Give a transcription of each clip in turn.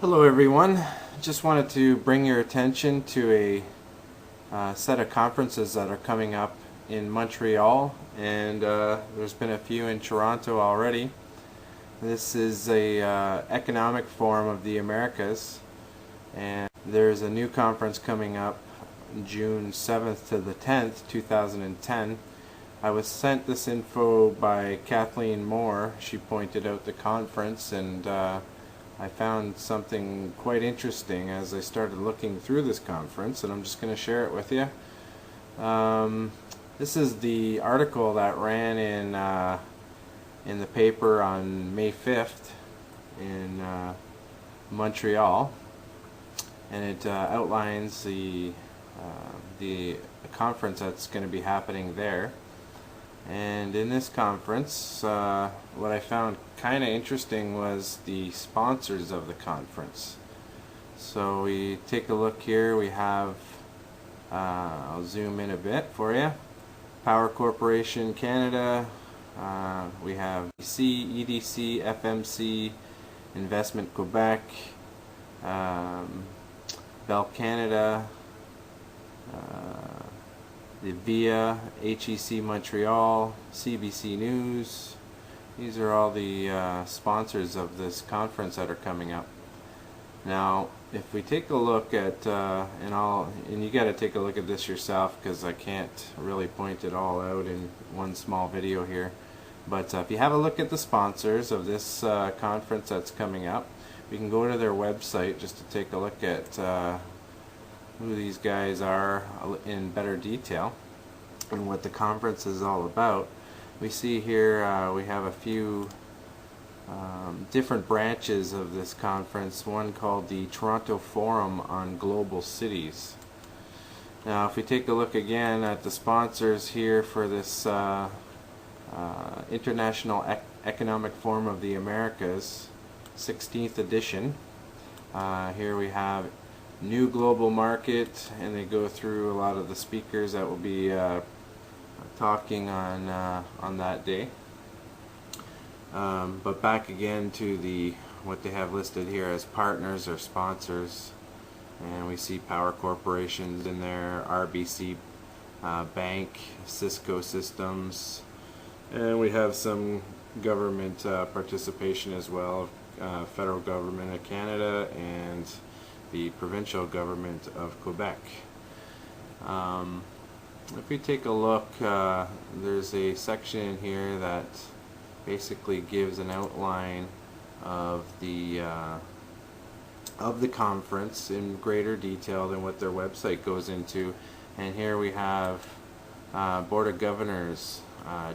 Hello everyone. Just wanted to bring your attention to a set of conferences that are coming up in Montreal, and there's been a few in Toronto already. This is a economic forum of the Americas, and there's a new conference coming up June 7th to the 10th, 2010. I was sent this info by Kathleen Moore. She pointed out the conference, and I found something quite interesting as I started looking through this conference, and I'm just going to share it with you. This is the article that ran in the paper on May 5th in Montreal, and it outlines the conference that's going to be happening there. And in this conference, what I found kind of interesting was the sponsors of the conference. So we take a look here. We have, I'll zoom in a bit for you, Power Corporation Canada, we have EDC, FMC, Investment Quebec, Bell Canada, the VIA, HEC Montreal, CBC News. These are all the sponsors of this conference that are coming up. Now, if we take a look at, and you got to take a look at this yourself because I can't really point it all out in one small video here. But if you have a look at the sponsors of this conference that's coming up, we can go to their website just to take a look at who these guys are in better detail and what the conference is all about. We see here we have a few different branches of this conference, one called the Toronto Forum on Global Cities. Now if we take a look again at the sponsors here for this International Economic Forum of the Americas 16th edition, here we have New Global Market, and they go through a lot of the speakers that will be talking on that day. But back again to what they have listed here as partners or sponsors, and we see Power Corporations in there, RBC Bank, Cisco Systems, and we have some government participation as well, federal government of Canada and the provincial government of Quebec. If we take a look, there's a section here that basically gives an outline of the conference in greater detail than what their website goes into. And here we have Board of Governors,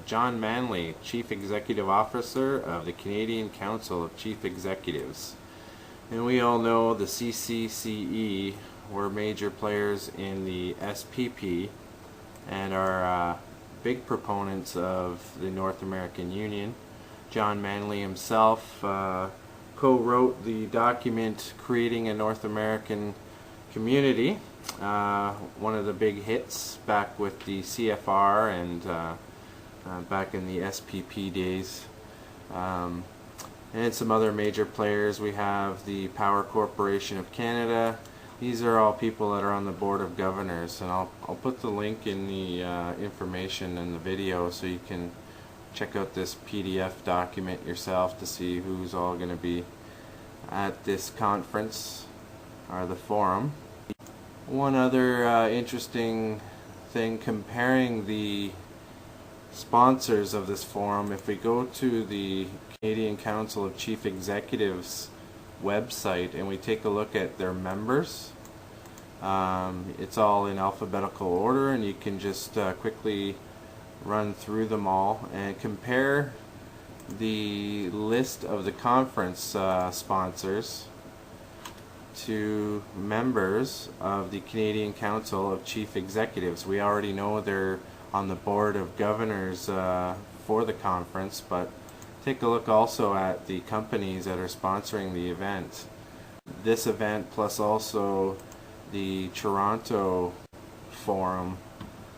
John Manley, Chief Executive Officer of the Canadian Council of Chief Executives. And we all know the CCCE were major players in the SPP and are big proponents of the North American Union. John Manley himself co-wrote the document Creating a North American Community, one of the big hits back with the CFR and back in the SPP days. And some other major players. We have the Power Corporation of Canada. These are all people that are on the Board of Governors, and I'll put the link in the information in the video so you can check out this PDF document yourself to see who's all going to be at this conference or the forum. One other interesting thing comparing the sponsors of this forum, if we go to the Canadian Council of Chief Executives website and we take a look at their members, it's all in alphabetical order, and you can just quickly run through them all and compare the list of the conference sponsors to members of the Canadian Council of Chief Executives. We already know they're on the Board of Governors for the conference, but take a look also at the companies that are sponsoring the event. This event plus also the Toronto Forum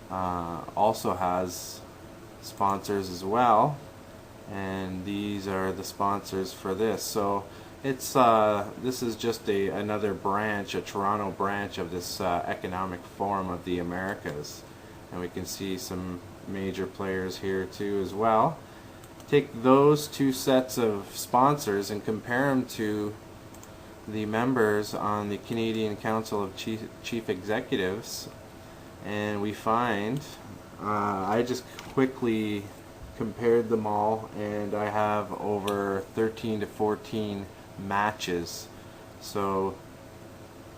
also has sponsors as well, and these are the sponsors for this. So It's this is just another branch, a Toronto branch of this Economic Forum of the Americas, and we can see some major players here too as well. Take those two sets of sponsors and compare them to the members on the Canadian Council of Chief Executives, and we find I just quickly compared them all, and I have over 13 to 14 matches. So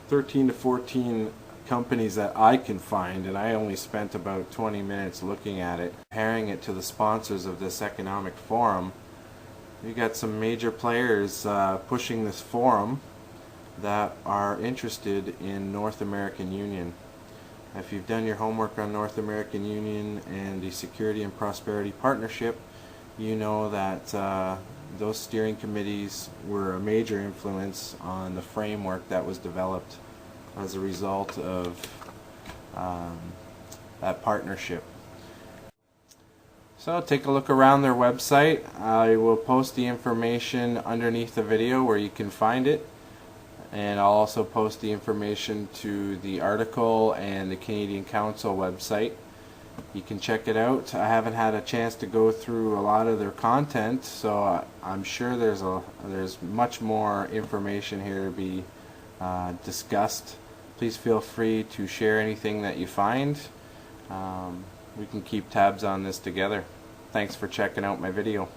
13 to 14 companies that I can find, and I only spent about 20 minutes looking at it. Comparing it to the sponsors of this economic forum, you got some major players pushing this forum that are interested in North American Union. If you've done your homework on North American Union and the Security and Prosperity Partnership, you know that those steering committees were a major influence on the framework that was developed as a result of that partnership. So take a look around their website. I will post the information underneath the video where you can find it, and I'll also post the information to the article and the Canadian Council website. You can check it out. I haven't had a chance to go through a lot of their content, so I'm sure there's much more information here to be discussed. Please feel free to share anything that you find. We can keep tabs on this together. Thanks for checking out my video.